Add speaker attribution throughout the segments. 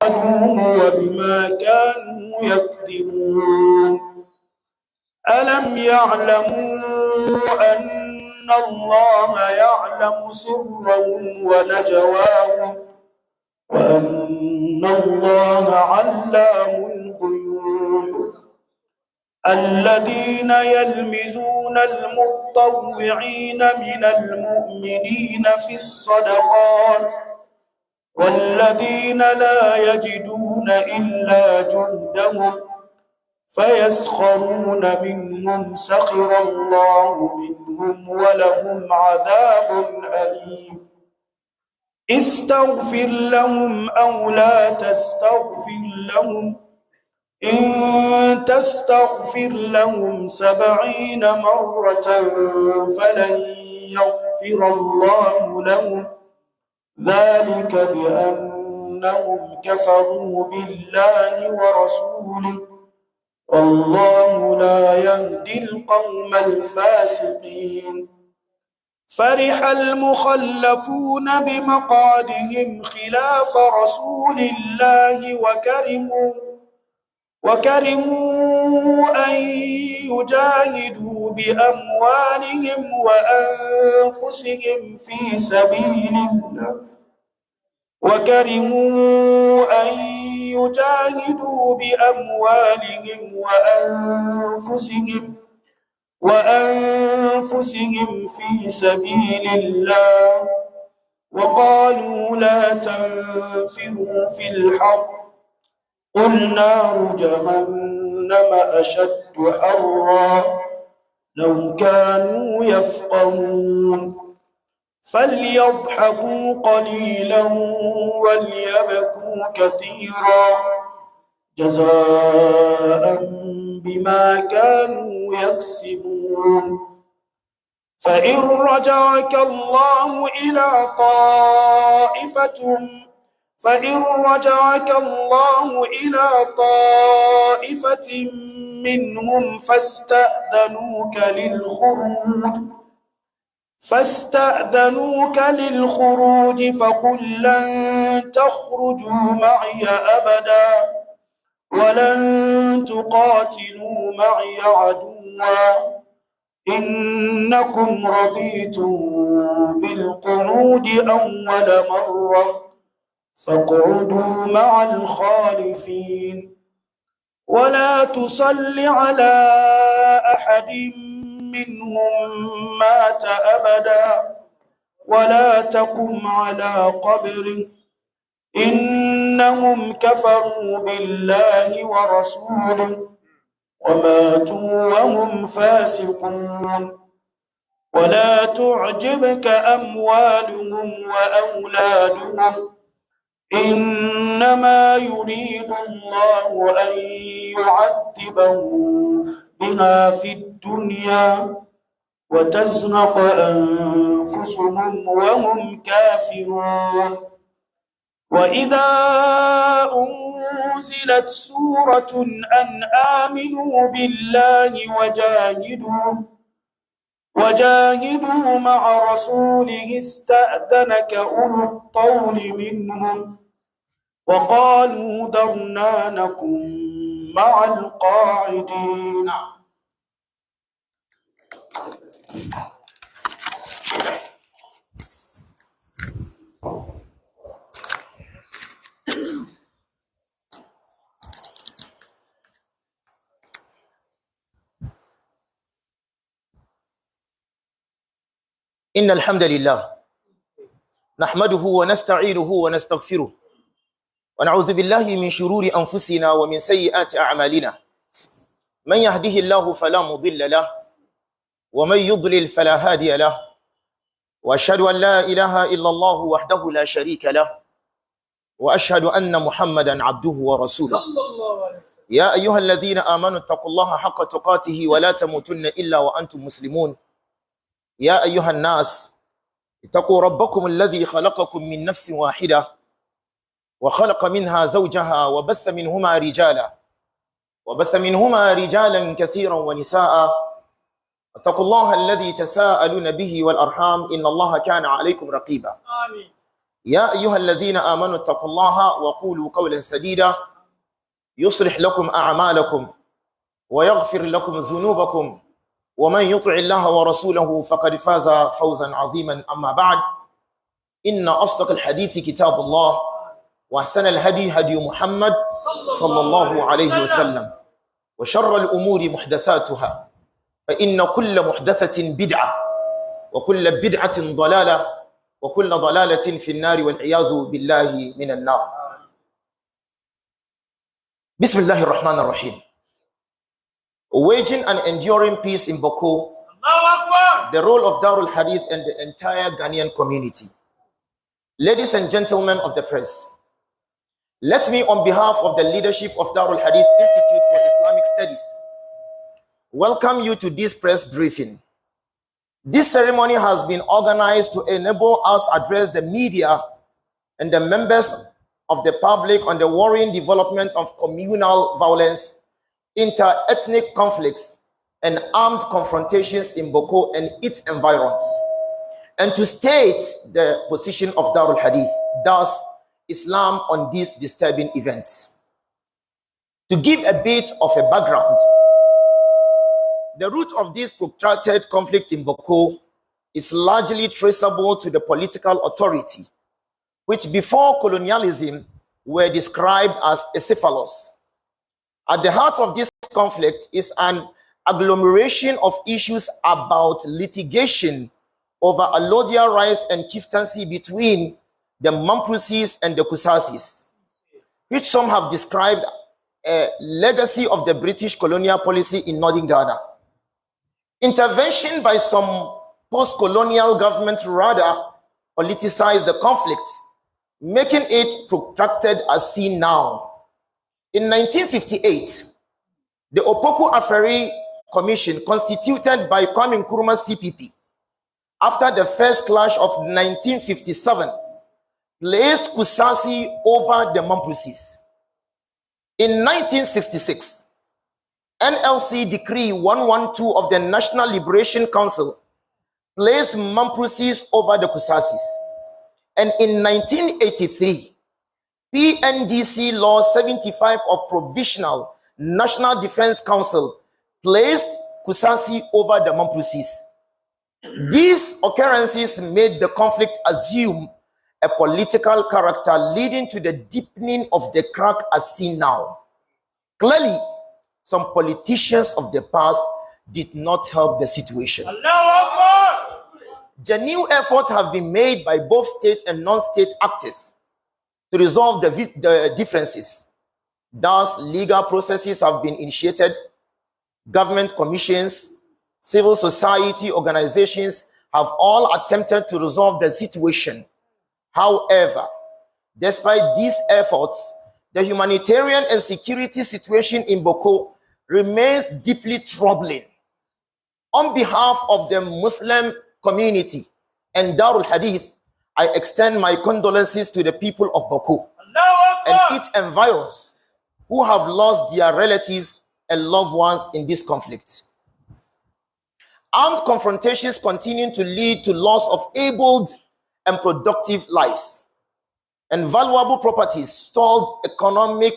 Speaker 1: وبما كانوا يكذبون ألم يعلموا أن الله يعلم سرهم ونجواهم وأن الله علام الغيوب الذين يلمزون المطوعين من المؤمنين في الصدقات والذين لا يجدون إلا جهدهم فيسخرون منهم سخر الله منهم ولهم عذاب أليم استغفر لهم أو لا تستغفر لهم إن تستغفر لهم 70 مرة فلن يغفر الله لهم ذلك بأنهم كفروا بالله ورسوله والله لا يهدي القوم الفاسقين فرح المخلفون بمقعدهم خلاف رسول الله وكرهوا أن يجاهدوا بأموالهم وأنفسهم في سبيل الله في سبيل الله وقالوا لا تنفروا في الحر قل نار جهنم أشد حرا لو كانوا يفقهون فليضحكوا قليلا وليبكوا كثيرا جزاء بما كانوا يكسبون فإن رجعك الله إلى طائفة منهم فاستأذنوك للخروج فقل لن تخرجوا معي أبدا ولن تقاتلوا معي عدوا إنكم رضيتم بالقعود أول مرة فاقعدوا مع الخالفين ولا تصل على أحد منهم مات أبدا ولا تقم على قبره إنهم كفروا بالله ورسوله وماتوا وهم فاسقون ولا تعجبك أموالهم وأولادهم إنما يريد الله أن يعذبهم بها في الدنيا وتزهق أنفسهم وهم كافرون وإذا أنزلت سورة أن آمنوا بالله وجاهدوا مع رسوله استأذنك أولو الطول منهم وقالوا ذرنا نكن مع القاعدين
Speaker 2: إن الحمد لله نحمده ونستعينه ونستغفره ونعوذ بالله من شرور أنفسنا ومن سيئات أعمالنا من يهده الله فلا مضل له ومن يضلل فلا هادي له وأشهد أن لا إله إلا الله وحده لا شريك له وأشهد أن محمدا عبده ورسوله يا أيها الذين آمنوا اتقوا الله حق تقاته ولا تموتن إلا وأنتم مسلمون يا أيها الناس اتقوا ربكم الذي خلقكم من نفس واحدة وخلق منها زوجها وبث منهما رجالا كثيرا ونساء اتقوا الله الذي تساءلون به والأرحام إن الله كان عليكم رقيبا آمين. يا أيها الذين آمنوا اتقوا الله وقولوا قولا سديدا يصلح لكم أعمالكم ويغفر لكم ذنوبكم ومن يطع الله ورسوله فقد فاز فوزا عظيما. أما بعد، إن أصدق الحديث كتاب الله وأحسن الهدي هدي محمد صلى الله عليه وسلم وشر الأمور محدثاتها فإن كل محدثة بدعة وكل بدعة ضلالة وكل ضلالة في النار والعياذ بالله من النار. بسم الله الرحمن الرحيم. Waging an enduring peace in Bawku, the role of Darul Hadith and the entire Ghanaian community. Ladies and gentlemen of the press, let me, on behalf of the leadership of Darul Hadith Institute for Islamic Studies, welcome you to this press briefing. This ceremony has been organized to enable us address the media and the members of the public on the worrying development of communal violence, inter-ethnic conflicts, and armed confrontations in Bawku and its environs, and to state the position of Darul Hadith, thus Islam, on these disturbing events. To give a bit of a background, the root of this protracted conflict in Bawku is largely traceable to the political authority, which before colonialism were described as acephalous. At the heart of this conflict is an agglomeration of issues about litigation over allodial rights and chieftaincy between the Mampusis and the Kusasis, which some have described a legacy of the British colonial policy in northern Ghana. Intervention by some post-colonial governments rather politicized the conflict, making it protracted as seen now. In 1958, the Opoku Aferi Commission, constituted by Kwame Nkrumah's CPP, after the first clash of 1957, placed Kusasi over the Mampusis. In 1966, NLC Decree 112 of the National Liberation Council placed Mampusis over the Kusasis. And in 1983, PNDC Law 75 of Provisional National Defense Council placed Kusasi over the Mampusis. These occurrences made the conflict assume a political character, leading to the deepening of the crack as seen now. Clearly, some politicians of the past did not help the situation. Genuine efforts have been made by both state and non-state actors to resolve the differences. Thus, legal processes have been initiated. Government commissions, civil society organizations have all attempted to resolve the situation. However, despite these efforts, the humanitarian and security situation in Bawku remains deeply troubling. On behalf of the Muslim community and Darul Hadith, I extend my condolences to the people of Bawku and its environs who have lost their relatives and loved ones in this conflict. Armed confrontations continue to lead to loss of abled and productive lives, and valuable properties, stalled economic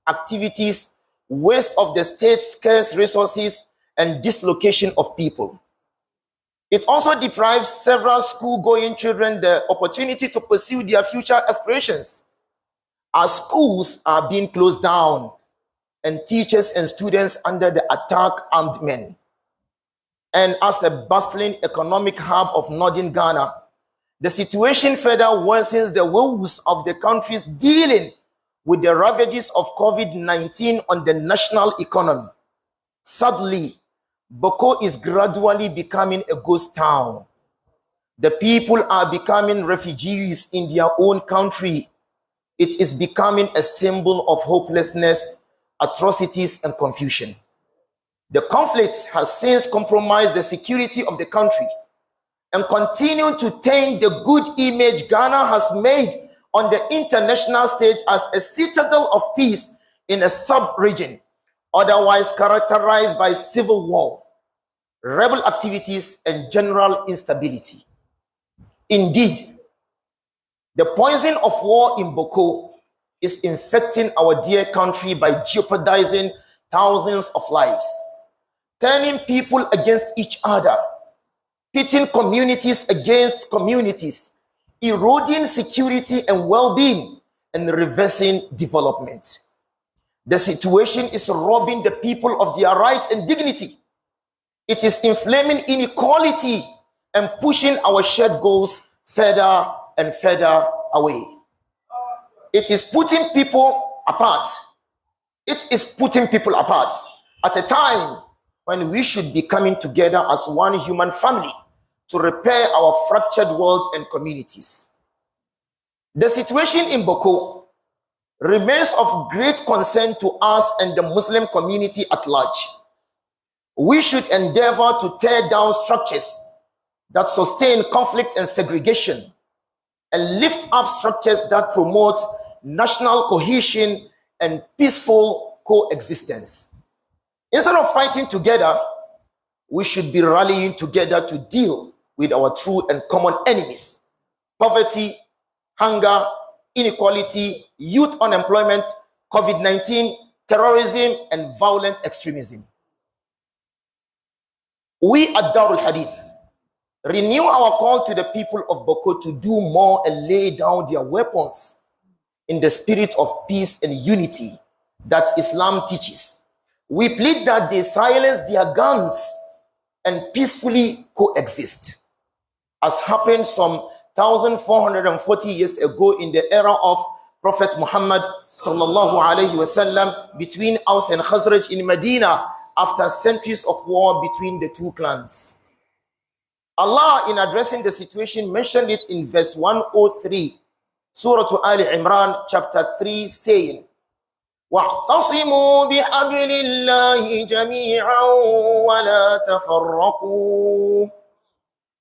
Speaker 2: activities, waste of the state's scarce resources, and dislocation of people. It also deprives several school-going children the opportunity to pursue their future aspirations, as schools are being closed down and teachers and students under the attack armed men. And as a bustling economic hub of northern Ghana, the situation further worsens the woes of the countries dealing with the ravages of COVID-19 on the national economy. Sadly, Bawku is gradually becoming a ghost town. The people are becoming refugees in their own country. It is becoming a symbol of hopelessness, atrocities, and confusion. The conflict has since compromised the security of the country and continued to taint the good image Ghana has made on the international stage as a citadel of peace in a sub-region, otherwise characterized by civil war, rebel activities, and general instability. Indeed, The poison of war in Bawku is infecting our dear country by jeopardizing thousands of lives, turning people against each other, pitting communities against communities, eroding security and well-being, and reversing development. The situation is robbing the people of their rights and dignity. It is inflaming inequality and pushing our shared goals further and further away. It is putting people apart. It is putting people apart at a time when we should be coming together as one human family to repair our fractured world and communities. The situation in Bawku remains of great concern to us and the Muslim community at large. We should endeavor to tear down structures that sustain conflict and segregation, and lift up structures that promote national cohesion and peaceful coexistence. Instead of fighting together, we should be rallying together to deal with our true and common enemies: poverty, hunger, inequality, youth unemployment, COVID-19, terrorism, and violent extremism. We at Darul Hadith renew our call to the people of Bawku to do more and lay down their weapons in the spirit of peace and unity that Islam teaches. We plead that they silence their guns and peacefully coexist, as happened some 1,440 years ago in the era of Prophet Muhammad sallallahu alaihi wasallam between Aus and Khazraj in Medina after centuries of war between the two clans. Allah, in addressing the situation, mentioned it in verse 103, Surah Ali Imran, chapter 3, saying, وَاعْتَصِمُوا بِحَبْلِ اللَّهِ جَمِيعًا وَلَا تَفَرَّقُوا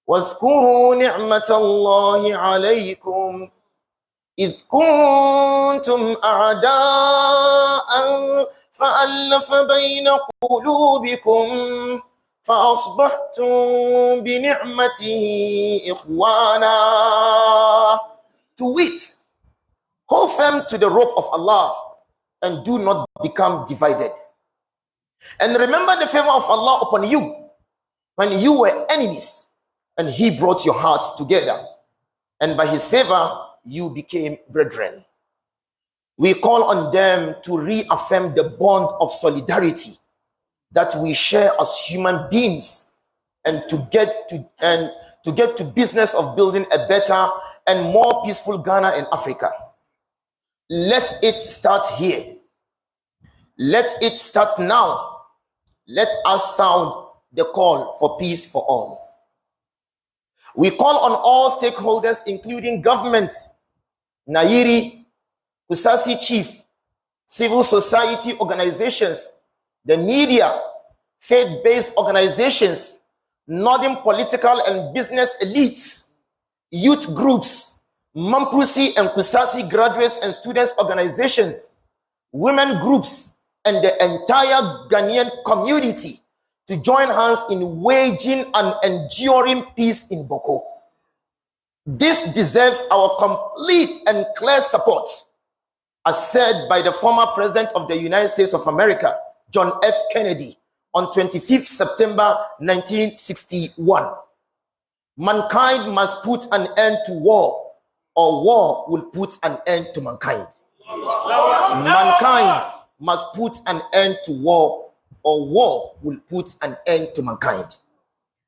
Speaker 2: واذكروا نعمة الله عليكم إذ كنتم أعداء فألف بين قلوبكم فأصبحتم بنعمته إخوانا. To wit, hold firm to the rope of Allah and do not become divided. And remember the favor of Allah upon you when you were enemies, and He brought your hearts together, and by His favor you became brethren. We call on them to reaffirm the bond of solidarity that we share as human beings, and to get to business of building a better and more peaceful Ghana and Africa. Let it start here. Let it start now. Let us sound the call for peace for all. We call on all stakeholders, including government, Nairi, Kusasi chief, civil society organizations, the media, faith-based organizations, northern political and business elites, youth groups, Mampusi and Kusasi graduates and students organizations, women groups, and the entire Ghanaian community to join hands in waging an enduring peace in Bawku. This deserves our complete and clear support, as said by the former President of the United States of America, John F. Kennedy, on 25th September 1961. Mankind must put an end to war, or war will put an end to mankind. Mankind must put an end to war, or war will put an end to mankind.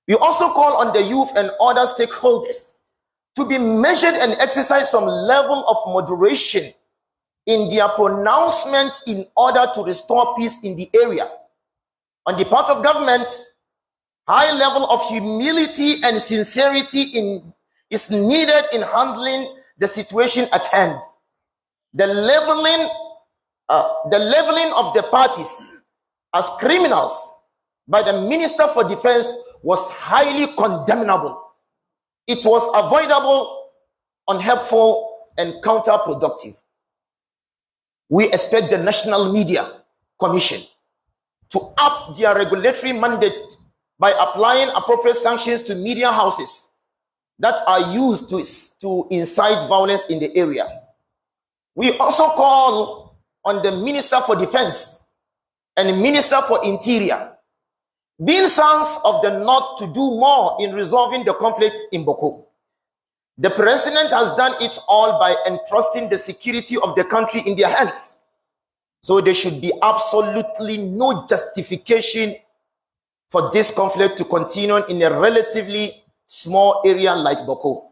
Speaker 2: We also call on the youth and other stakeholders to be measured and exercise some level of moderation in their pronouncements in order to restore peace in the area. On the part of government, high level of humility and sincerity is needed in handling the situation at hand. The leveling of the parties as criminals by the Minister for Defense was highly condemnable. It was avoidable, unhelpful, and counterproductive. We expect the National Media Commission to up their regulatory mandate by applying appropriate sanctions to media houses that are used to incite violence in the area. We also call on the Minister for Defense and Minister for Interior, being sons of the North, to do more in resolving the conflict in Bawku. The president has done it all by entrusting the security of the country in their hands. So there should be absolutely no justification for this conflict to continue in a relatively small area like Bawku.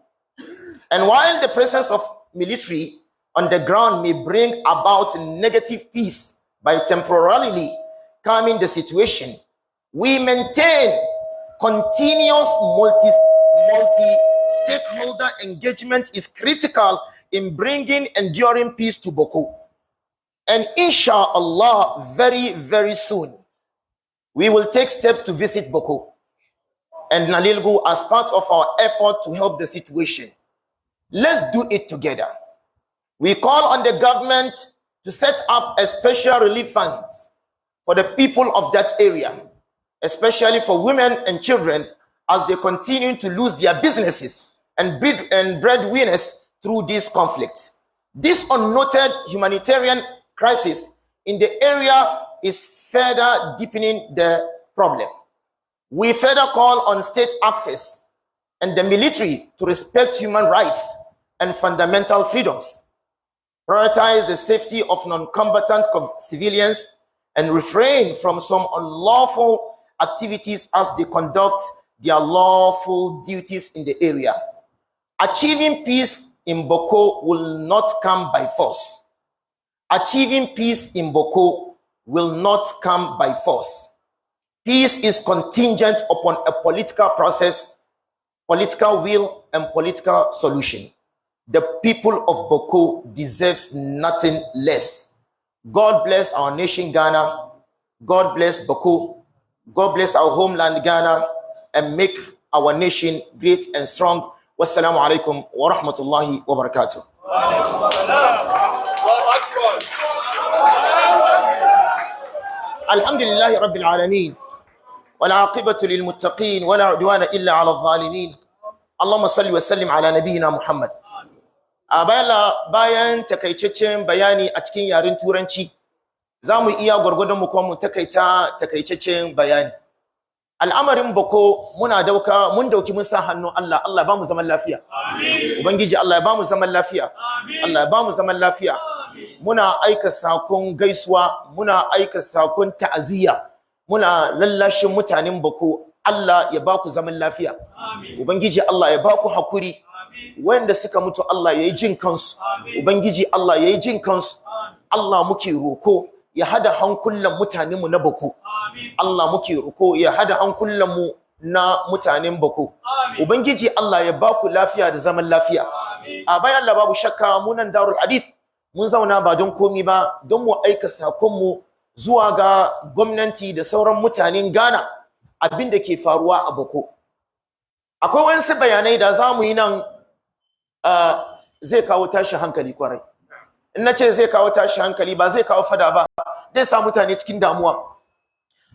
Speaker 2: And while the presence of military on the ground may bring about negative peace by temporarily calming the situation, we maintain continuous multi-stakeholder engagement is critical in bringing enduring peace to Bawku. And inshallah, very, very soon, we will take steps to visit Bawku and Nalilgu as part of our effort to help the situation. Let's do it together. We call on the government to set up a special relief fund for the people of that area, especially for women and children, as they continue to lose their businesses and breadwinners through this conflict. This unnoted humanitarian crisis in the area is further deepening the problem. We further call on state actors and the military to respect human rights and fundamental freedoms, prioritize the safety of non-combatant civilians, and refrain from some unlawful activities as they conduct their lawful duties in the area. Achieving peace in Bawku will not come by force. Achieving peace in Bawku will not come by force. Peace is contingent upon a political process, political will, and political solution. The people of Bawku deserves nothing less. God bless our nation Ghana. God bless Bawku. God bless our homeland Ghana, and make our nation great and strong. Wassalamu alaikum wa rahmatullahi wa barakatuh. Alhamdulillahi rabbil alameen. والعاقبة للمتقين ولا عدوان إلا على الظالمين. اللهم صل وسلم على نبينا محمد. Bayan takaitaccen bayani a cikin yaren turanci, za mu iya gwargwadon mu kuma mu takaitaccen bayani. Al'amarin Bawku mun dauki mun sa hannun Allah. Allah ba mu zaman lafiya. Amin. Ubangiji Allah ya ba mu zaman lafiya. Amin. Allah ya ba mu zaman lafiya. Amin. Muna aika sakon gaisuwa, muna aika sakon ta'aziyya, muna lallashin mutanen Bawku. Allah ya ba ku zaman lafiya. Amin. Ubangiji Allah ya ba ku hakuri. Wanda suka mutu Allah ya yi jin kansu. Ubangiji Allah ya yi jin kansu. Allah muke roko ya hada hankulan mutanenmu na Bawku. Allah muke roko ya hada hankulan mu na mutanen Bawku. Ubangiji Allah ya ba ku lafiya da zaman lafiya. A bayan Allah babu shakka munan Darul Hadith mun zauna ba don komi ba, don mu aika sakon mu zuwa ga gwamnati da sauran mutanen Ghana abinda ke faruwa a Bawku. Akwai wasu bayanai da za mu yi nan zai kawo tashi hankali kwarai. In nace zai kawo tashi hankali ba zai kawo fada ba, zai sa mutane cikin damuwa.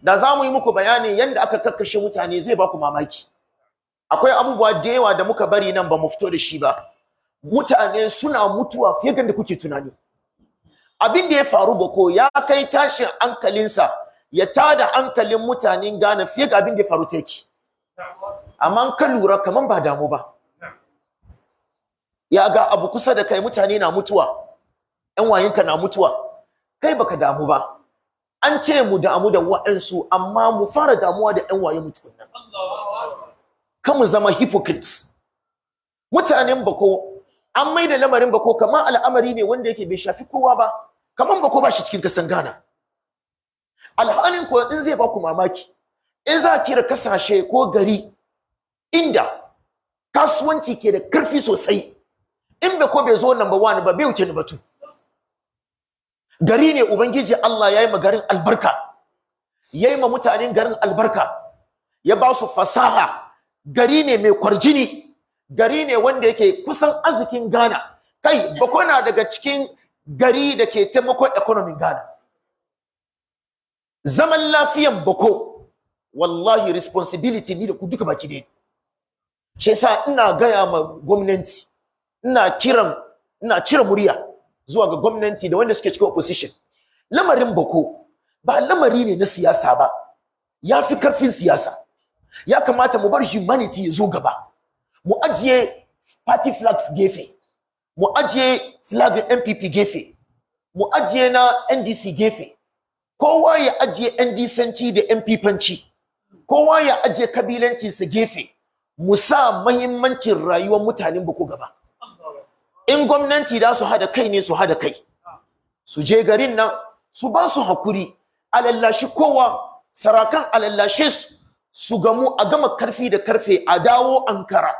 Speaker 2: Da za mu yi muku bayani yanda aka kakkashe mutane zai ba ku mamaki. Akwai abubuwa da yawa da muka bari nan ba mu fito da shi ba. Mutane suna mutuwa fiye da kuke tunani. Abin da ya faru Bawku ya kai tashin hankalinsa ya tada hankalin mutanen Ghana fiye ga abin da ya faru take. Amma ka lura kaman ba damu ba. Ya ga abu kusa da kai, mutane na mutuwa, ƴan wayinka na mutuwa, kai baka damu ba. An ce mu damu da wa'ansu, amma mu fara damuwa da ƴan waye mutuwan nan. Kan mu zama hypocrites. Mutanen Bawku an maida lamarin Bawku kamar al'amari ne wanda yake bai shafi kowa ba, kamar Bawku ba shi cikin kasan Ghana. Alhalin ko in zai ba ku mamaki, in za kira kasashe ko gari inda kasuwanci ke da karfi sosai, in Bawku bai zo number 1 ba, bai wuce number 2. Gari ne Ubangiji Allah ya yi ma garin albarka, ya yi ma mutanen garin albarka, ya ba su fasaha. Gari ne mai kwarjini, gari ne wanda yake kusan arzikin Ghana. Kai Bawku na daga cikin gari da ke taimakon economy Ghana. Zaman lafiyan Bawku wallahi responsibility ni da ku duka baki ne. shi yasa ina gaya ma gwamnati, ina cire murya zuwa ga gwamnati da wanda suke cikin opposition. Lamarin Bawku ba lamari ne na siyasa ba, ya fi karfin siyasa. Ya kamata mu bar humanity ya zo gaba, mu ajiye party flags gefe, mu ajiye flag NPP gefe, mu ajiye na NDC gefe, kowa ya ajiye NDC da NPP, kowa ya ajiye kabilancinsa gefe, mu sa muhimmancin rayuwar mutanen Bawku gaba. In gwamnati da su hada kai ne su hada kai, su je garin nan su ba su hakuri, alallashi kowa, sarakan alallashi su gamu a gama karfi da karfe a dawo Ankara.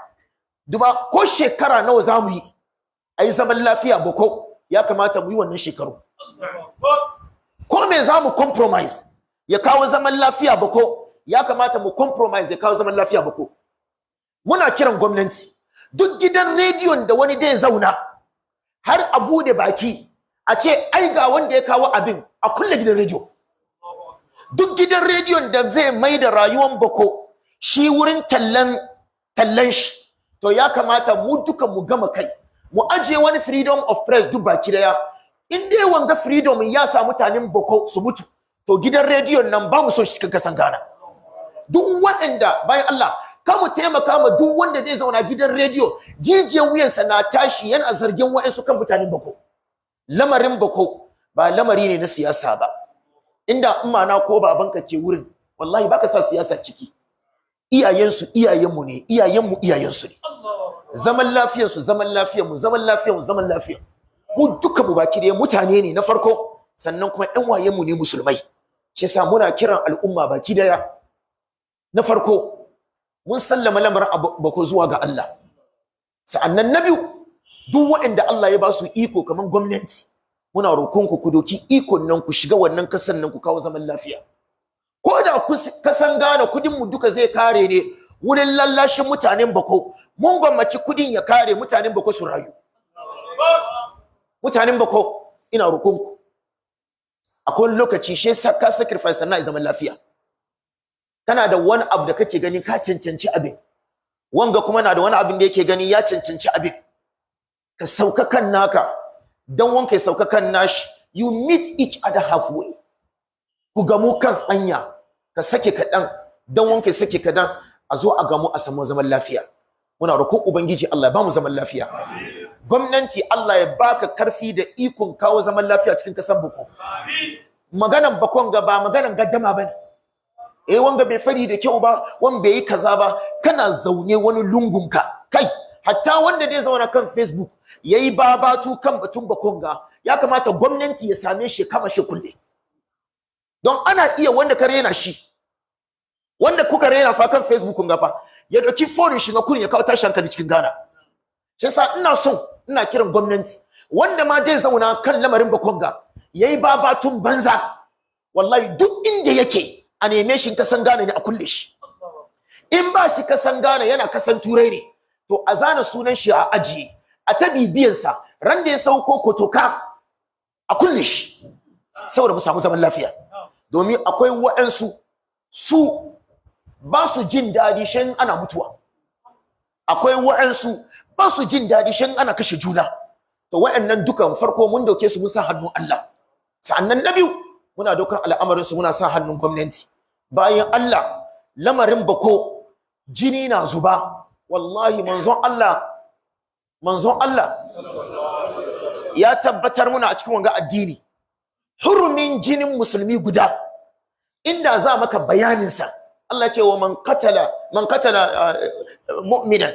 Speaker 2: Duba ko shekara nawa za mu yi a yi zaman lafiya Bawku, ya kamata mu yi wannan shekaru. Ko me za mu compromise ya kawo zaman lafiya Bawku, ya kamata mu compromise ya kawo zaman lafiya Bawku. Muna kiran gwamnati, duk gidan rediyon da wani dai zauna har a bude baki a ce ai ga wanda ya kawo abin, a kulle gidan rediyo. Duk gidan rediyon da zai mai da rayuwar Bawku shi wurin tallan shi, to ya kamata mu duka mu gama kai, mu ajiye wani freedom of press duk baki daya. In dai wanga freedom ya sa mutanen Bawku su mutu, to gidan rediyon nan ba mu so shi cikin kasan Ghana. Duk waɗanda bayan Allah ka mu taimaka ma duk wanda zai zauna gidan rediyo jijiyar wuyansa na tashi yana zargin wa'ansu kan mutanen Bawku. Lamarin Bawku ba lamari ne na siyasa ba. Inda na ko babanka ke wurin, wallahi baka sa siyasa ciki. Iyayensu iyayenmu ne, iyayenmu iyayensu ne. Zaman lafiyarsu zaman lafiyarmu, zaman lafiyarmu zaman lafiyar mu duka mu baki da mutane ne na farko, sannan kuma ƴan wayenmu ne musulmai. Shi yasa muna kiran al'umma baki daya. Na farko mun sallama lamarin Bawku zuwa ga Allah. Sa'annan na biyu, duk waɗanda Allah ya ba su iko kaman gwamnati, muna roƙonku ku doki ikon nan ku shiga wannan kasan nan ku kawo zaman lafiya. Ko da kasan Ghana kudin mu duka zai kare ne wurin lallashin mutanen Bawku, mun gwamnati kudin ya kare mutanen Bawku su rayu. Mutanen Bawku ina roƙonku, akwai lokaci shi ka sacrifice na zaman lafiya. Kana da wani abu da kake gani ka cancanci abin, wanga kuma na da wani abin da yake gani ya cancanci abin, ka sauka kan naka dan wanka ya sauka kan nashi. You meet each other halfway, ku gamu kan hanya, ka sake kaɗan dan wanka ya sake kaɗan, a zo a gamu a samu zaman lafiya. Muna roƙon ubangiji Allah ya ba mu zaman lafiya. Gwamnati Allah ya baka karfi da ikon kawo zaman lafiya cikin kasar Bawku. Maganan Bawku ga ba maganan gaddama bane. Wanga bai fari da kyau ba, wanda bai yi kaza ba, kana zaune wani lungunka kai. Hatta wanda zai zauna kan Facebook yayi babatu kan batun Bawku ga, ya kamata gwamnati ya same shi kama shi kulle. Don ana iya wanda ka rena shi, wanda kuka rena fa kan Facebook ga fa, ya dauki phone shi ga kurin ya kawo tashi hankali cikin Ghana. Shi yasa ina kiran gwamnati, wanda ma zai zauna kan lamarin Bawku ga yayi babatun banza, wallahi duk inda yake a neme shi kasan Ghana ne a kulle shi. In ba shi kasan Ghana yana kasan Turai ne, to a zana sunan shi a ajiye, a ta bibiyansa, ran da ya sauko kotoka a kulle shi, saboda mu samu zaman lafiya. Domin akwai wa'ansu su ba su jin daɗi shan ana mutuwa, akwai wa'ansu ba su jin daɗi shan ana kashe juna. To wa'annan dukan farko mun dauke su mun sa hannun Allah. Sa'annan na biyu muna dokan al'amarin su muna sa hannun gwamnati. Bayan Allah, lamarin Bawku jini na zuba. Wallahi manzon Allah ya tabbatar muna a cikin wanga addini, hurumin jinin musulmi guda inda za maka bayanin sa. Allah ce wa man qatala mu'minan,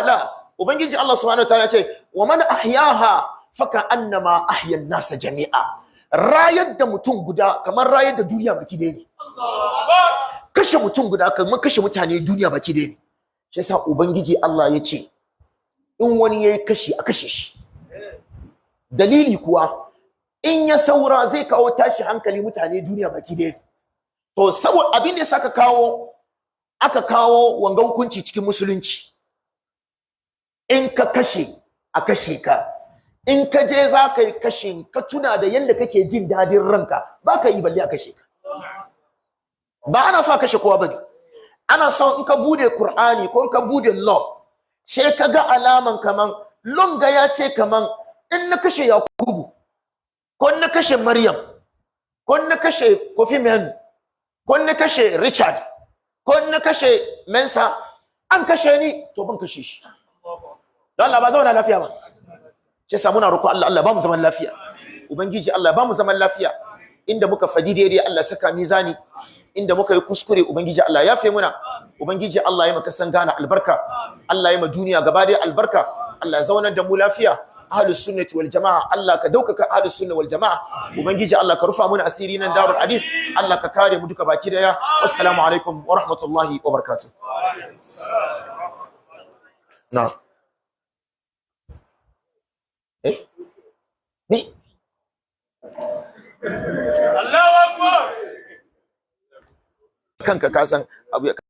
Speaker 2: la ubangiji Allah subhanahu wa ta'ala ce wa man ahyaha faka annama ahya an-nas jami'a. Rayar da mutum guda kamar rayar da duniya baki dai ne. Kashe mutum guda kamar kashe mutane duniya baki dai ne. Shi yasa ubangiji Allah ya ce in wani yayi kashi a kashe shi. Dalili kuwa in ya saura zai kawo tashi hankali mutane duniya baki dai ne. To saboda abin da yasa aka kawo wanga hukunci cikin musulunci, in ka kashe a kashe ka, in ka je za ka yi kashin ka tuna da yadda kake jin dadin ranka, ba ka yi balle a kashe ka. Ba ana so a kashe kowa bane, ana so in ka bude Qur'ani ko in ka bude law she kaga alaman kaman longa ya ce kaman in na kashe Yakubu ko na kashe Maryam ko na kashe Kofi Menu ko na kashe Richard ko na kashe Mensa an kashe ni to ban kashe shi don Allah ba zauna lafiya ba ce samu na roƙo Allah ba mu zaman lafiya ubangiji Allah ba mu zaman lafiya inda muka fadi daidai Allah saka mizani inda muka yi kuskure ubangiji Allah ya fe muna ubangiji Allah ya maka san gana albarka Allah ya ma duniya gaba da albarka Allah ya zaunar da mu lafiya ahlus sunnati wal jamaa Allah ka daukaka ahlus sunna wal jamaa ubangiji Allah ka rufa muna asiri nan darul hadis Allah ka kare mu duka baki daya assalamu alaikum wa rahmatullahi wa barakatuh na ni Allahu akbar kanka ka san abu